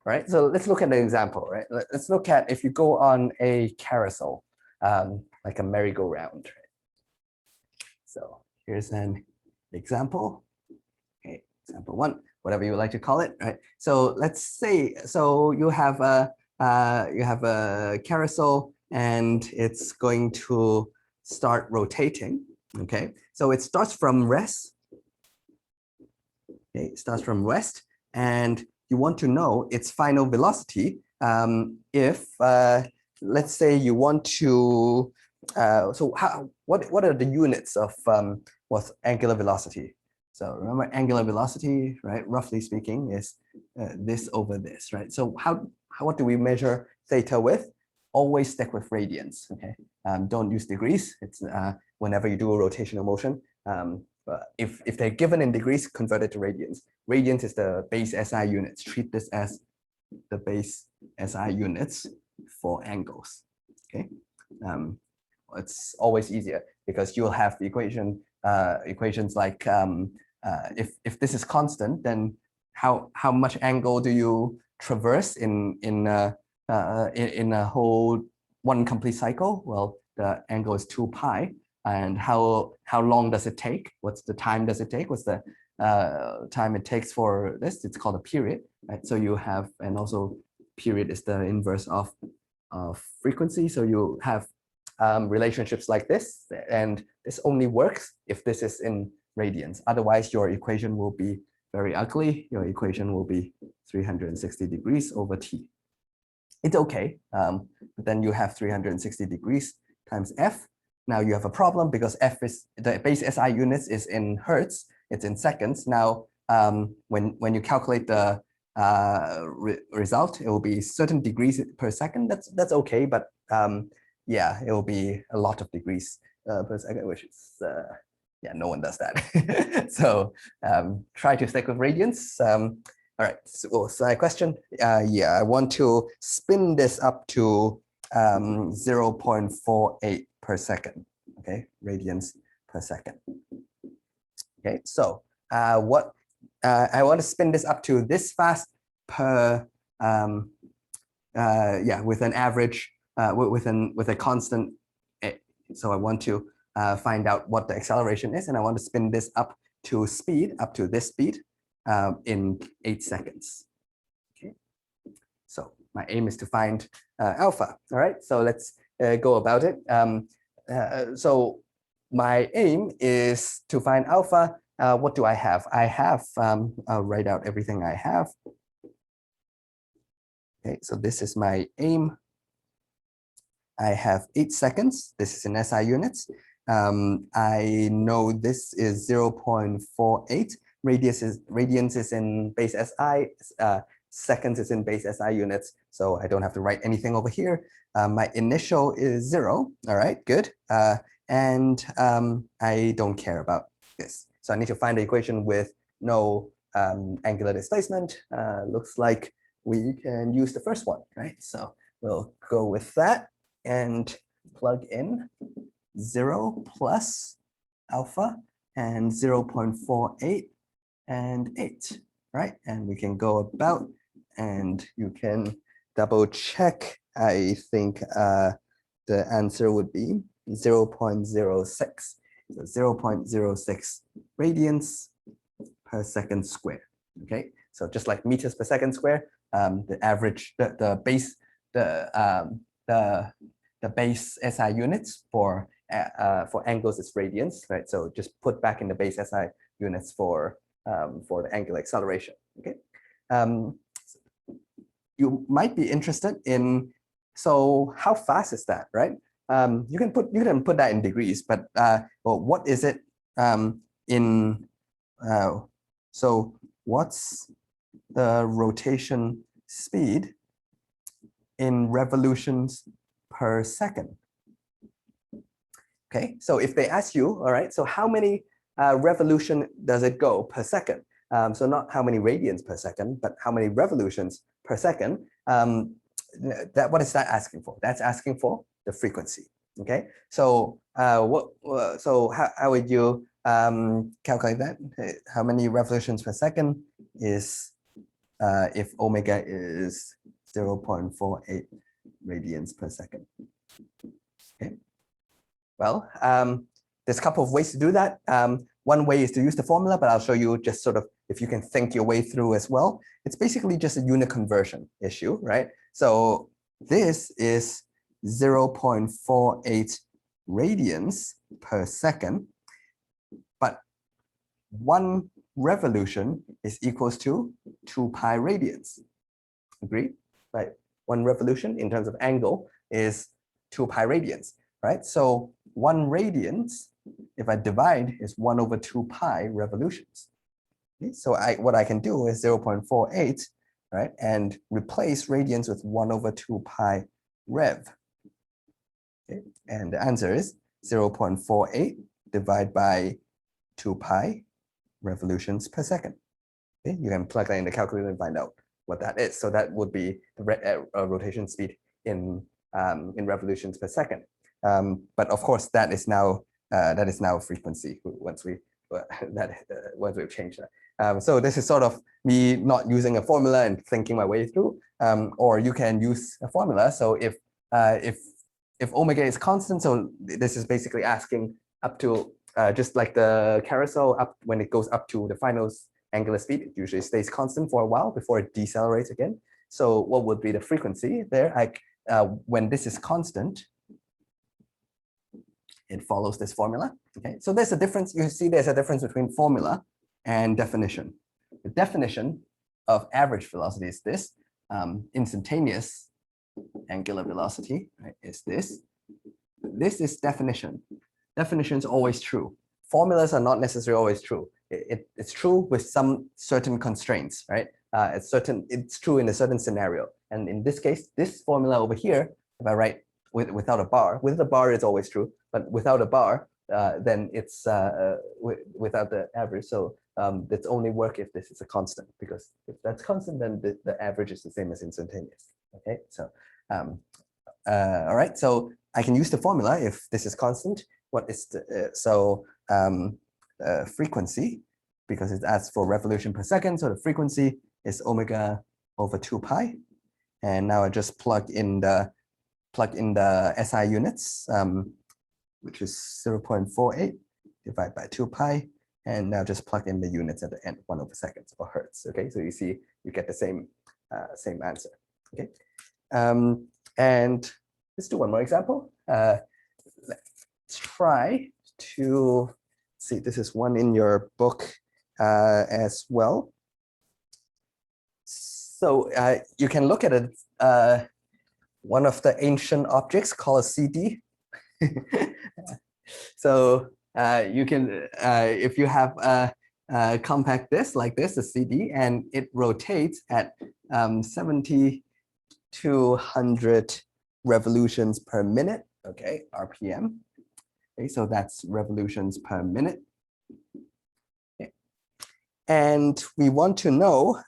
right? So let's look at an example, right? Let's look at if you go on a carousel, like a merry-go-round. Right? So here's an example. Okay, example one, whatever you would like to call it, right? So let's say, so you have a carousel and it's going to start rotating. Okay, so it starts from rest. Okay, it starts from rest, and you want to know its final velocity. If let's say you want to, so what are the units of what's angular velocity? So remember, angular velocity, right? Roughly speaking, is this over this, right? So what do we measure theta with? Always stick with radians. Okay, don't use degrees. It's whenever you do a rotational motion. If they're given in degrees, convert it to radians. Radians is the base SI units. Treat this as the base SI units for angles. Okay, it's always easier because you'll have the equations like if this is constant, then how much angle do you traverse in a whole one complete cycle? Well, the angle is 2 pi. And how long does it take? What's the time does it take? What's the time it takes for this? It's called a period, right? So you have, and also period is the inverse of frequency. So you have relationships like this, and this only works if this is in radians. Otherwise, your equation will be very ugly. Your equation will be 360 degrees over t. It's okay, but then you have 360 degrees times f. Now you have a problem because f is the base SI units is in hertz, it's in seconds. Now, when you calculate the result, it will be certain degrees per second. That's okay, but yeah, it will be a lot of degrees per second, which is yeah, no one does that. So try to stick with radians. All right, so my question, yeah, I want to spin this up to 0.48 per second, okay, radians per second. Okay, so what I want to spin this up to this fast per, yeah, with an average, with a constant. So I want to find out what the acceleration is, and I want to spin this up to this speed in 8 seconds. Okay, so my aim is to find alpha. All right, so let's go about it. So my aim is to find alpha. What do I have? I have, I'll write out everything I have. Okay, so this is my aim. I have 8 seconds. This is in SI units. I know this is 0.48. Radians is in base SI. Seconds is in base SI units. So I don't have to write anything over here. My initial is 0. All right, good. And I don't care about this. So I need to find the equation with no angular displacement. Looks like we can use the first one, right? So we'll go with that and plug in 0 plus alpha and 0.48 and 8, right? And we can go about, and you can double check. I think the answer would be 0.06. So 0.06 radians per second square. Okay, so just like meters per second square, the average, the base SI units for angles is radians, right? So just put back in the base SI units for the angular acceleration. Okay, you might be interested in, so how fast is that, right? You can put that in degrees, but well, what is it in? So what's the rotation speed in revolutions per second? Okay, so if they ask you, all right, so how many revolution does it go per second? So not how many radians per second, but how many revolutions per second. What is that asking for? That's asking for the frequency. Okay, so so how would you calculate that? How many revolutions per second is if omega is 0.48 radians per second. Okay. Well, there's a couple of ways to do that. One way is to use the formula, but I'll show you just sort of if you can think your way through as well. It's basically just a unit conversion issue, right? So this is 0.48 radians per second, but one revolution is equals to 2 pi radians. Agree? Right? One revolution in terms of angle is 2 pi radians, right? So 1 radians, if I divide, is 1 over 2 pi revolutions. Okay? So what I can do is 0.48, right? And replace radians with 1 over 2 pi rev. Okay? And the answer is 0.48 divided by 2 pi revolutions per second. Okay? You can plug that in the calculator and find out what that is. So that would be the rotation speed in revolutions per second. But of course, that is now frequency once we've changed that. So this is sort of me not using a formula and thinking my way through, or you can use a formula. So if omega is constant, so this is basically asking up to just like the carousel, up when it goes up to the final angular speed, it usually stays constant for a while before it decelerates again. So what would be the frequency there? Like when this is constant, it follows this formula. Okay, so there's a difference. You see, there's a difference between formula and definition. The definition of average velocity is this. Instantaneous angular velocity, right, is this. This is definition. Definition is always true. Formulas are not necessarily always true. It's true with some certain constraints, right? It's true in a certain scenario. And in this case, this formula over here, if I write without a bar, with a bar it's always true, but without a bar, then it's without the average. So it's only work if this is a constant, because if that's constant, then the average is the same as instantaneous. Okay, so all right, so I can use the formula if this is constant. What is the frequency, because it asks for revolution per second, so the frequency is omega over 2 pi. And now I just plug in the SI units, which is 0.48 divided by 2 pi, and now just plug in the units at the end, 1 over seconds or hertz. Okay, so you see you get the same answer. Okay, and let's do one more example. Let's try to see. This is one in your book as well. So you can look at it. One of the ancient objects called a CD. So you can, if you have a compact disc like this, a CD, and it rotates at 70 to 100 revolutions per minute, okay, RPM. Okay, so that's revolutions per minute. Okay. And we want to know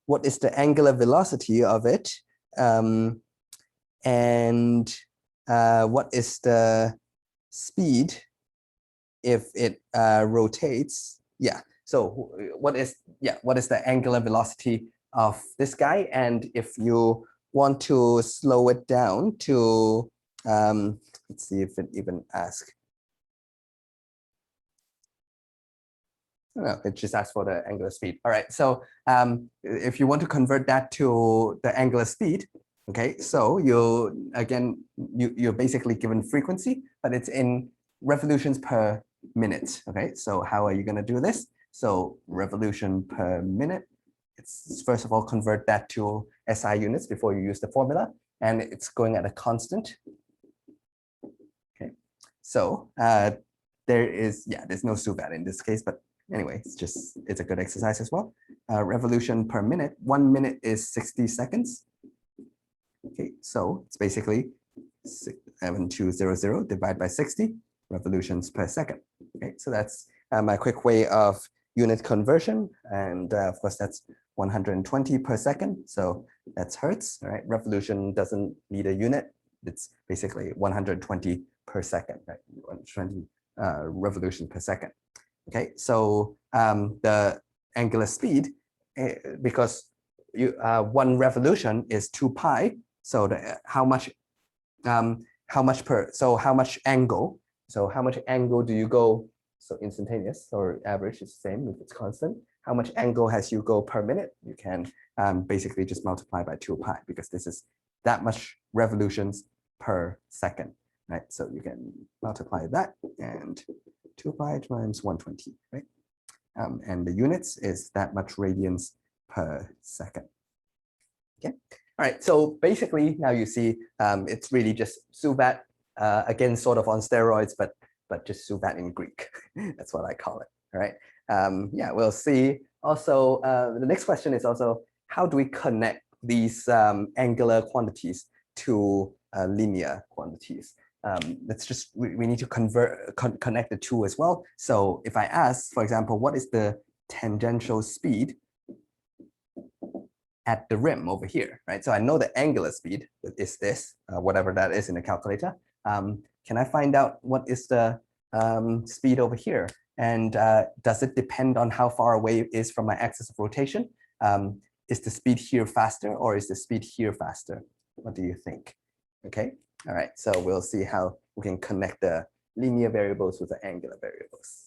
what is the angular velocity of it, and what is the speed if it rotates. Yeah, so what is the angular velocity of this guy? And if you want to slow it down to let's see if it even asks. No, it just asks for the angular speed. All right, so if you want to convert that to the angular speed, okay, so you're basically given frequency, but it's in revolutions per minute. Okay, so how are you going to do this? So revolution per minute, it's first of all convert that to SI units before you use the formula, and it's going at a constant. Okay, so there's no SUVAT in this case, but anyway, it's a good exercise as well. Revolution per minute, 1 minute is 60 seconds. Okay, so it's basically 7200 divided by 60 revolutions per second. Okay, so that's my quick way of unit conversion, and of course that's 120 per second, so that's hertz. All right, revolution doesn't need a unit. It's basically 120 per second, right? 120 revolution per second. Okay, so the angular speed, because one revolution is 2 pi. So how much angle? So how much angle do you go? So instantaneous or average is the same if it's constant. How much angle has you go per minute? You can basically just multiply by 2 pi because this is that much revolutions per second, right? So you can multiply that and 2 pi times 120, right? And the units is that much radians per second. Okay. All right. So basically, now you see it's really just SUVAT again, sort of on steroids, but just SUVAT in Greek. That's what I call it. All right. Yeah, we'll see. Also, the next question is also how do we connect these angular quantities to linear quantities? Let's just we need to connect the two as well. So if I ask, for example, what is the tangential speed at the rim over here, right? So I know the angular speed is this, whatever that is in the calculator. Can I find out what is the speed over here? And does it depend on how far away it is from my axis of rotation? Is the speed here faster or is the speed here faster? What do you think? Okay, all right, so we'll see how we can connect the linear variables with the angular variables.